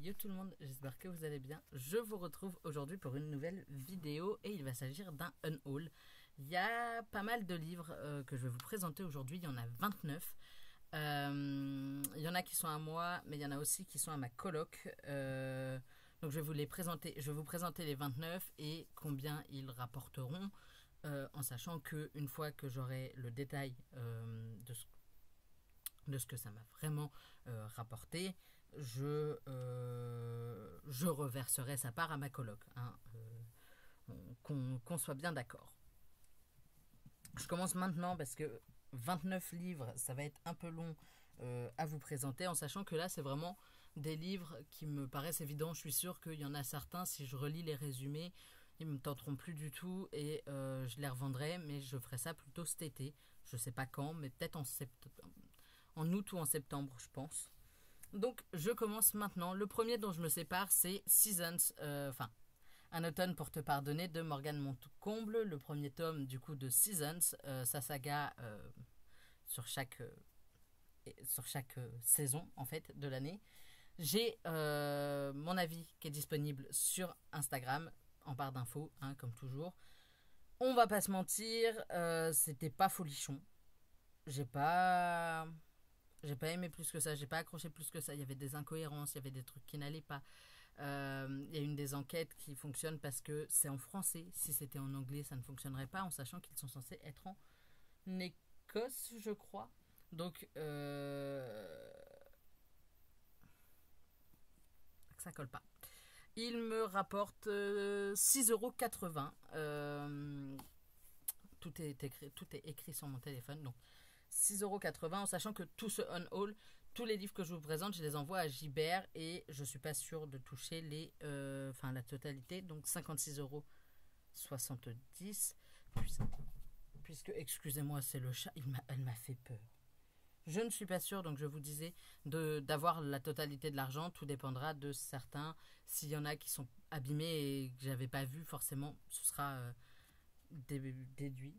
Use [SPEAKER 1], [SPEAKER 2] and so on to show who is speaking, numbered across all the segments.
[SPEAKER 1] Yo tout le monde, j'espère que vous allez bien. Je vous retrouve aujourd'hui pour une nouvelle vidéo et il va s'agir d'un unhaul. Il y a pas mal de livres que je vais vous présenter aujourd'hui, il y en a 29. Il y en a qui sont à moi, mais il y en a aussi qui sont à ma coloc. Donc je vais vous les présenter. Je vais vous présenter les 29 et combien ils rapporteront, en sachant que une fois que j'aurai le détail de ce que ça m'a vraiment rapporté, je reverserai sa part à ma coloc. Qu'on soit bien d'accord. Je commence maintenant parce que 29 livres, ça va être un peu long à vous présenter, en sachant que là, c'est vraiment des livres qui me paraissent évidents. Je suis sûre qu'il y en a certains, si je relis les résumés, ils me tenteront plus du tout et je les revendrai, mais je ferai ça plutôt cet été. Je sais pas quand, mais peut-être en août ou en septembre, je pense. Donc, je commence maintenant. Le premier dont je me sépare, c'est Seasons, Un automne pour te pardonner de Morgane Montcomble, le premier tome du coup de Seasons, sa saga sur chaque saison en fait de l'année. J'ai mon avis qui est disponible sur Instagram en barre d'infos, comme toujours. On va pas se mentir, c'était pas folichon. J'ai pas aimé plus que ça, j'ai pas accroché plus que ça. Il y avait des incohérences, il y avait des trucs qui n'allaient pas. Il y a une des enquêtes qui fonctionne parce que c'est en français. Si c'était en anglais, ça ne fonctionnerait pas, en sachant qu'ils sont censés être en Écosse, je crois. Donc, ça colle pas. Il me rapporte 6,80 €. Tout est écrit sur mon téléphone, donc 6,80 €, en sachant que tout ce unhaul, tous les livres que je vous présente, je les envoie à Gibert et je suis pas sûre de toucher la totalité, donc 56,70 €. Puisque, excusez-moi, c'est le chat, elle m'a fait peur. Je ne suis pas sûre, donc je vous disais d'avoir la totalité de l'argent. Tout dépendra de certains. S'il y en a qui sont abîmés et que j'avais pas vu, forcément, ce sera déduit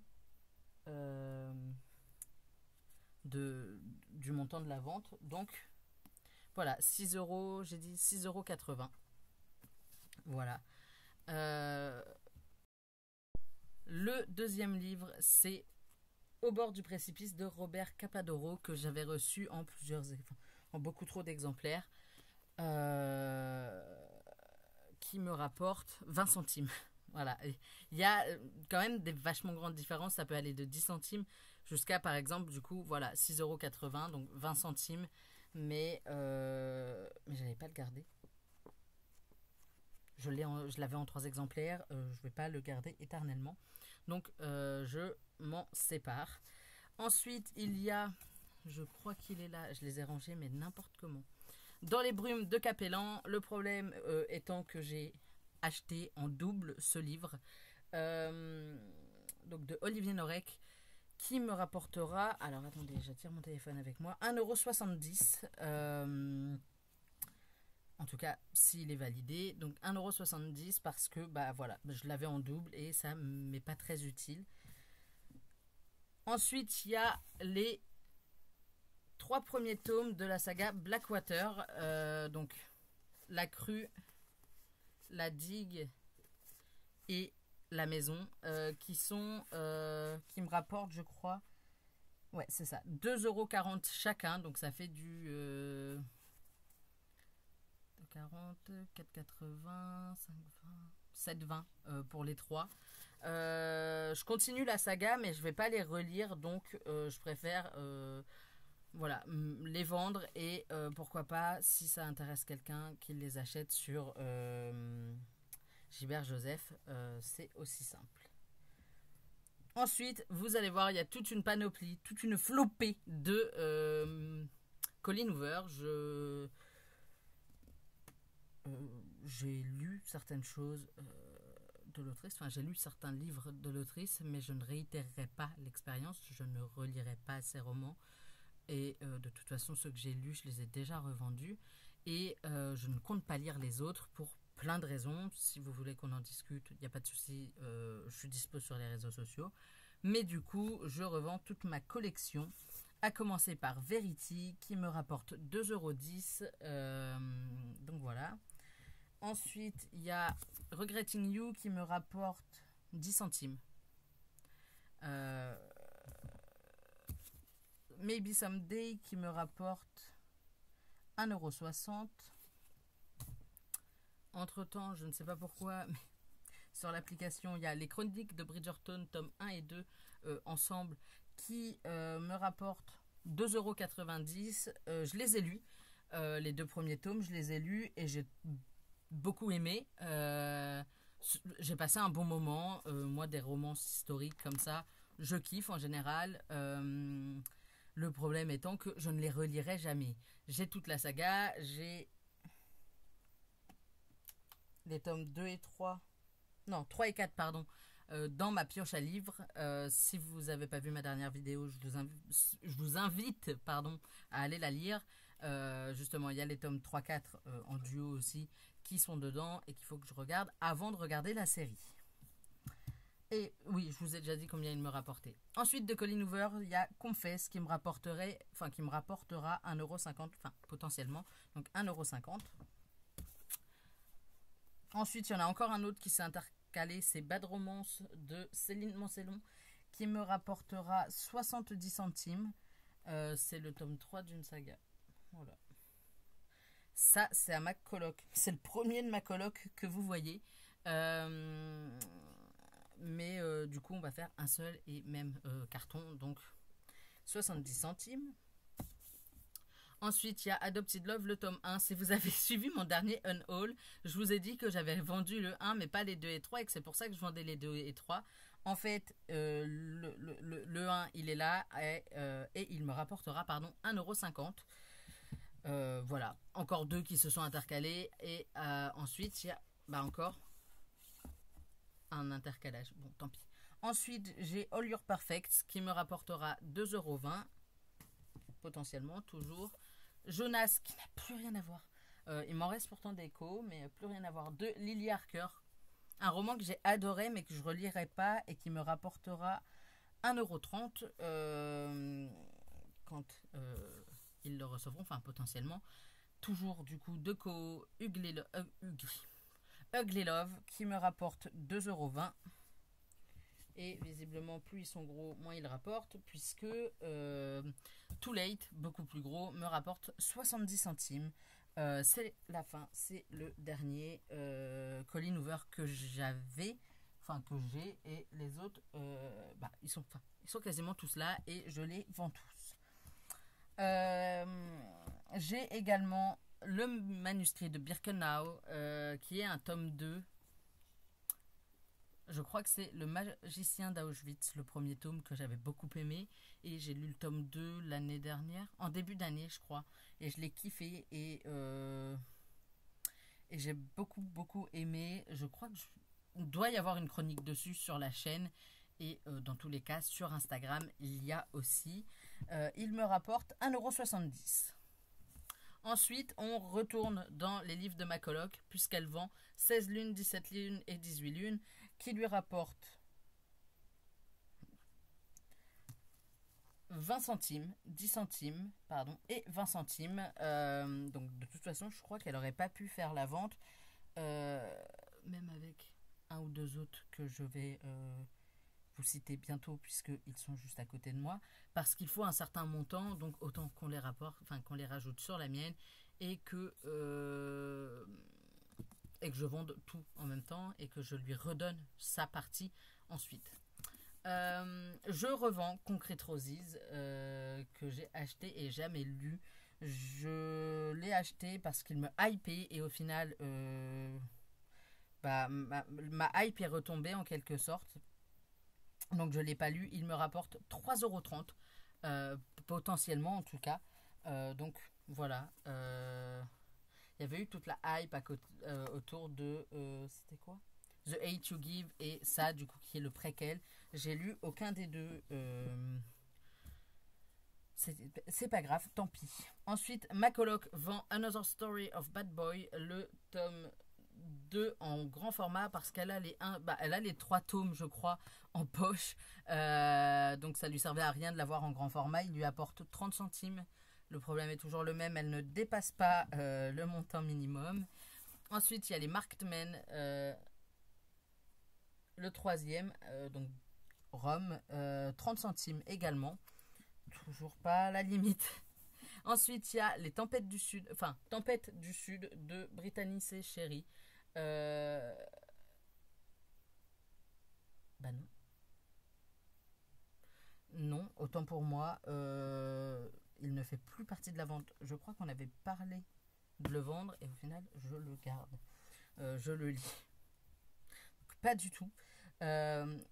[SPEAKER 1] du montant de la vente. Donc, voilà, 6 €, j'ai dit 6,80 €. Voilà. Le deuxième livre, c'est Au bord du précipice de Robert Capadoro, que j'avais reçu en beaucoup trop d'exemplaires, qui me rapporte 20 centimes. Voilà. Il y a quand même des vachement grandes différences. Ça peut aller de 10 centimes jusqu'à, par exemple, du coup, voilà, 6,80 €, donc 20 centimes. Mais j'allais pas le garder. Je l'avais en 3 exemplaires. Je vais pas le garder éternellement. Donc, je m'en sépare. Ensuite, il y a... Je crois qu'il est là. Je les ai rangés, mais n'importe comment. Dans les brumes de Capellan. Le problème étant que j'ai acheté en double ce livre. Donc de Olivier Norek, qui me rapportera... Alors, attendez, j'attire mon téléphone avec moi. 1,70 €. En tout cas, s'il est validé. Donc 1,70 € parce que voilà, je l'avais en double et ça m'est pas très utile. Ensuite, il y a les 3 premiers tomes de la saga Blackwater. Donc La Crue, La Digue et La Maison, qui me rapportent, je crois, ouais, c'est ça, 2,40 € chacun. Donc ça fait du 40, 4,80, 5,20, 7,20 pour les 3. Je continue la saga, mais je vais pas les relire, donc je préfère voilà, les vendre et pourquoi pas, si ça intéresse quelqu'un, qu'il les achète sur Gilbert Joseph. C'est aussi simple. Ensuite, vous allez voir, il y a toute une panoplie, toute une flopée de Colleen Hoover. J'ai lu certaines choses de l'autrice, enfin j'ai lu certains livres de l'autrice, mais je ne réitérerai pas l'expérience, je ne relirai pas ses romans, et de toute façon ceux que j'ai lus, je les ai déjà revendus, et je ne compte pas lire les autres pour plein de raisons. Si vous voulez qu'on en discute, il n'y a pas de souci, je suis dispo sur les réseaux sociaux, mais du coup je revends toute ma collection, à commencer par Verity, qui me rapporte 2,10 €. Donc voilà. Ensuite, il y a Regretting You qui me rapporte 10 centimes. Maybe Someday qui me rapporte 1,60 €. Entre temps, je ne sais pas pourquoi, mais sur l'application, il y a les chroniques de Bridgerton, tome 1 et 2 ensemble, qui me rapportent 2,90 €. Je les ai lus, les 2 premiers tomes, je les ai lus et j'ai beaucoup aimé. J'ai passé un bon moment. Moi, des romances historiques comme ça, je kiffe en général. Le problème étant que je ne les relirai jamais. J'ai toute la saga, j'ai les tomes 2 et 3, non 3 et 4 pardon, dans ma pioche à livres. Si vous n'avez pas vu ma dernière vidéo, je vous invite pardon, à aller la lire. Justement, il y a les tomes 3-4 en duo aussi qui sont dedans et qu'il faut que je regarde avant de regarder la série. Et oui, je vous ai déjà dit combien il me rapportait. Ensuite, de Colleen Hoover, il y a Confess qui me rapportera 1,50 €, enfin potentiellement, donc 1,50 €. Ensuite, il y en a encore un autre qui s'est intercalé, c'est Bad Romance de Céline Moncelon qui me rapportera 70 centimes. C'est le tome 3 d'une saga. Voilà. Ça, c'est à ma coloc. C'est le premier de ma coloc que vous voyez. Mais du coup, on va faire un seul et même carton, donc 70 centimes. Ensuite, il y a Adopted Love, le tome 1. Si vous avez suivi mon dernier Unhaul, je vous ai dit que j'avais vendu le 1, mais pas les 2 et 3, et que c'est pour ça que je vendais les 2 et 3. En fait, le 1, il est là, et il me rapportera 1,50 €. Voilà, encore 2 qui se sont intercalés, et ensuite, il y a encore un intercalage. Bon, tant pis. Ensuite, j'ai All Your Perfects qui me rapportera 2,20 €, potentiellement, toujours. Jonas, qui n'a plus rien à voir. Il m'en reste pourtant des échos, mais plus rien à voir. De Lily Harker, un roman que j'ai adoré, mais que je relirai pas et qui me rapportera 1,30 € quand ils le recevront, enfin potentiellement. Toujours du coup de Ugly Love qui me rapporte 2,20 €. Et visiblement, plus ils sont gros, moins ils rapportent, puisque Too Late, beaucoup plus gros, me rapporte 70 centimes. C'est la fin, c'est le dernier Colleen Hoover que j'avais, enfin que j'ai, et les autres, ils sont quasiment tous là et je les vends tous. J'ai également le manuscrit de Birkenau, qui est un tome 2. Je crois que c'est Le Magicien d'Auschwitz, le premier tome que j'avais beaucoup aimé. Et j'ai lu le tome 2 l'année dernière, en début d'année, je crois. Et je l'ai kiffé et j'ai beaucoup aimé. Je crois qu'il doit y avoir une chronique dessus sur la chaîne. Et dans tous les cas, sur Instagram, il y a aussi. Il me rapporte 1,70 €. Ensuite, on retourne dans les livres de ma coloc, puisqu'elle vend 16 lunes, 17 lunes et 18 lunes, qui lui rapporte 20 centimes, 10 centimes, et 20 centimes. Donc de toute façon, je crois qu'elle n'aurait pas pu faire la vente, même avec un ou deux autres que je vais vous citer bientôt, puisqu'ils sont juste à côté de moi, parce qu'il faut un certain montant, donc autant qu'on les rapporte, enfin qu'on les rajoute sur la mienne, et que je vende tout en même temps, et que je lui redonne sa partie ensuite. Je revends Concrete Roses, que j'ai acheté et jamais lu. Je l'ai acheté parce qu'il me hypait, et au final ma hype est retombée en quelque sorte. Donc je ne l'ai pas lu. Il me rapporte 3,30 €, potentiellement en tout cas. Donc voilà. Il y avait eu toute la hype autour de... c'était quoi, The Hate You Give, et ça du coup qui est le préquel. J'ai lu aucun des deux. C'est pas grave, tant pis. Ensuite, ma coloc vend Another Story of Bad Boy, le tome 2 en grand format, parce qu'elle a elle a les 3 tomes, je crois, en poche. Donc ça lui servait à rien de l'avoir en grand format. Il lui apporte 30 centimes. Le problème est toujours le même, elle ne dépasse pas le montant minimum. Ensuite, il y a les Marked Men, le troisième, donc Rome, 30 centimes également. Toujours pas à la limite. Ensuite, il y a les Tempêtes du Sud, enfin, Tempêtes du Sud de Brittany C. Sherry. Euh... Bah non. Non, autant pour moi, il ne fait plus partie de la vente. Je crois qu'on avait parlé de le vendre et au final, je le garde. Je le lis. Pas du tout.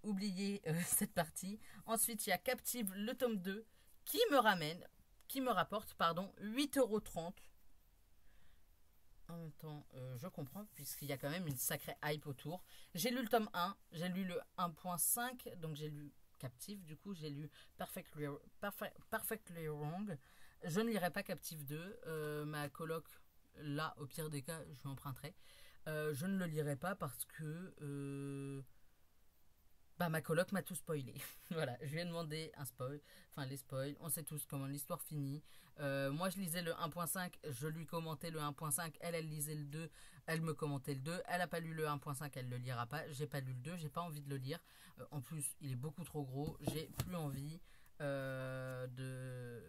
[SPEAKER 1] Oubliez cette partie. Ensuite, il y a Captive, le tome 2, qui me rapporte, pardon, 8,30 €. En même temps, je comprends, puisqu'il y a quand même une sacrée hype autour. J'ai lu le tome 1, j'ai lu le 1.5, donc j'ai lu Captive, du coup j'ai lu Perfectly Wrong. Je ne lirai pas Captive 2, ma coloc, là, au pire des cas, je lui emprunterai. Je ne le lirai pas parce que bah, ma coloc m'a tout spoilé. Voilà, je lui ai demandé un spoil, enfin les spoils, on sait tous comment l'histoire finit. Moi je lisais le 1.5, je lui commentais le 1.5, elle lisait le 2, elle me commentait le 2, elle a pas lu le 1.5, elle le lira pas, j'ai pas lu le 2, j'ai pas envie de le lire. En plus, il est beaucoup trop gros, j'ai plus envie de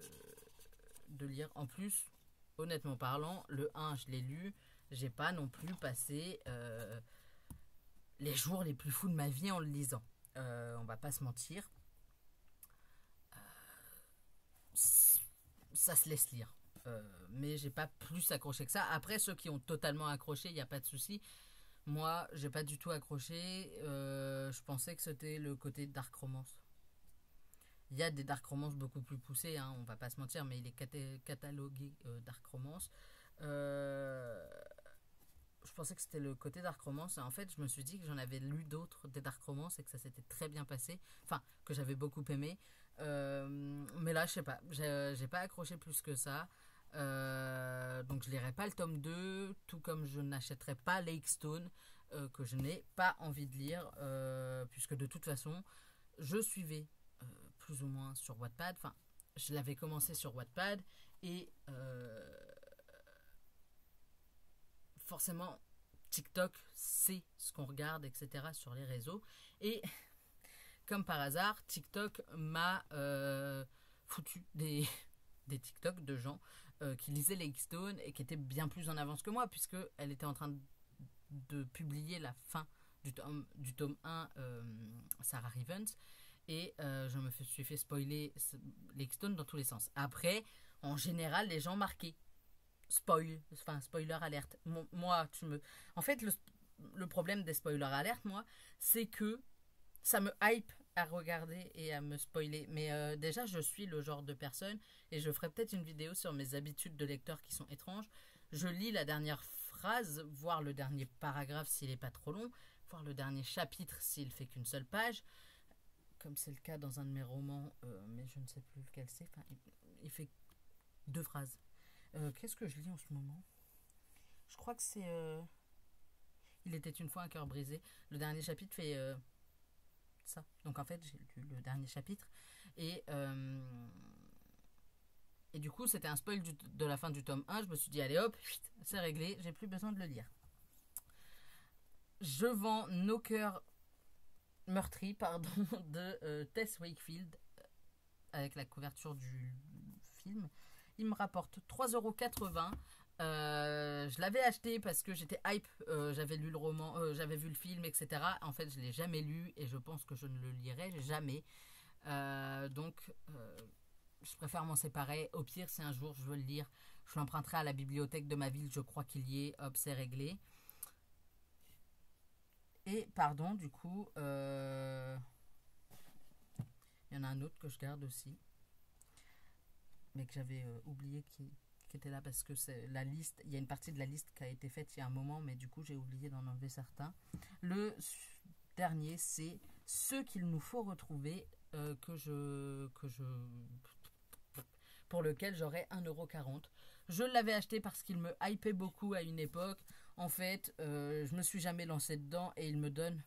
[SPEAKER 1] lire. En plus, honnêtement parlant, le 1 je l'ai lu, j'ai pas non plus passé les jours les plus fous de ma vie en le lisant. On va pas se mentir. Ça se laisse lire. Mais j'ai pas plus accroché que ça. Après, ceux qui ont totalement accroché, il n'y a pas de souci. Moi, j'ai pas du tout accroché. Je pensais que c'était le côté dark romance. Il y a des dark romance beaucoup plus poussés, hein, on va pas se mentir, mais il est catalogué dark romance. Je pensais que c'était le côté dark romance. En fait, je me suis dit que j'en avais lu d'autres des dark romance et que ça s'était très bien passé. Enfin, que j'avais beaucoup aimé. Mais là, je sais pas. J'ai pas accroché plus que ça. Donc, je lirai pas le tome 2, tout comme je n'achèterai pas Lake Stone, que je n'ai pas envie de lire, puisque de toute façon, je suivais plus ou moins sur Wattpad. Enfin, je l'avais commencé sur Wattpad et forcément TikTok c'est ce qu'on regarde, etc. sur les réseaux. Et comme par hasard, TikTok m'a foutu des TikTok de gens qui lisaient Lake Stone et qui étaient bien plus en avance que moi, puisqu'elle était en train de publier la fin du tome 1, Sarah Rivens. Et je me suis fait spoiler Lake Stone dans tous les sens. Après, en général, les gens marquaient spoiler alerte. Moi, en fait, le problème des spoilers alerte, moi, c'est que ça me hype à regarder et à me spoiler. Mais déjà, je suis le genre de personne, et je ferai peut-être une vidéo sur mes habitudes de lecteur qui sont étranges. Je lis la dernière phrase, voire le dernier paragraphe s'il n'est pas trop long, voire le dernier chapitre s'il fait qu'une seule page, comme c'est le cas dans un de mes romans, mais je ne sais plus lequel c'est. Enfin, il fait 2 phrases. Qu'est-ce que je lis en ce moment? Je crois que c'est Il était une fois un cœur brisé. Le dernier chapitre fait ça. Donc en fait, j'ai lu le dernier chapitre. Et du coup, c'était un spoil de la fin du tome 1. Je me suis dit, allez hop, c'est réglé, j'ai plus besoin de le lire. Je vends Nos cœurs meurtris, pardon, de Tess Wakefield, avec la couverture du film. Il me rapporte 3,80 €. Je l'avais acheté parce que j'étais hype, j'avais lu le roman, j'avais vu le film, etc. En fait, je l'ai jamais lu et je pense que je ne le lirai jamais. Donc, je préfère m'en séparer. Au pire, si un jour je veux le lire, je l'emprunterai à la bibliothèque de ma ville, je crois qu'il y est. Hop, c'est réglé. Et pardon, du coup, il y en a un autre que je garde aussi, mais que j'avais oublié qui était là parce que c'est la liste. Il y a une partie de la liste qui a été faite il y a un moment, mais du coup j'ai oublié d'en enlever certains. Le dernier, c'est Ce qu'il nous faut retrouver, pour lequel j'aurais 1,40 €. Je l'avais acheté parce qu'il me hypait beaucoup à une époque. En fait, je me suis jamais lancé dedans et il me donne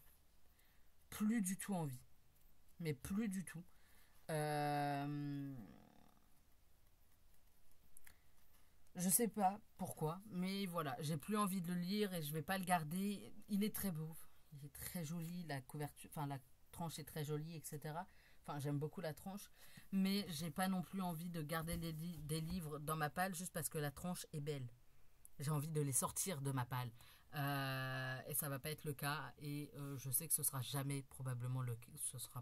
[SPEAKER 1] plus du tout envie. Mais plus du tout. Je sais pas pourquoi, mais voilà, j'ai plus envie de le lire et je vais pas le garder. Il est très beau, il est très joli, la couverture, enfin la tranche est très jolie, etc. Enfin, j'aime beaucoup la tranche, mais j'ai pas non plus envie de garder des livres dans ma palle juste parce que la tranche est belle. J'ai envie de les sortir de ma palle. Et ça va pas être le cas et je sais que ce sera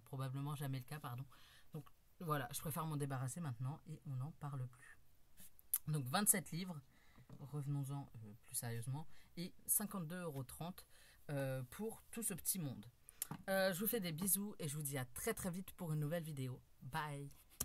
[SPEAKER 1] probablement jamais le cas, pardon. Donc voilà, je préfère m'en débarrasser maintenant et on n'en parle plus. Donc 27 livres, revenons-en plus sérieusement, et 52,30 € pour tout ce petit monde. Je vous fais des bisous et je vous dis à très très vite pour une nouvelle vidéo. Bye.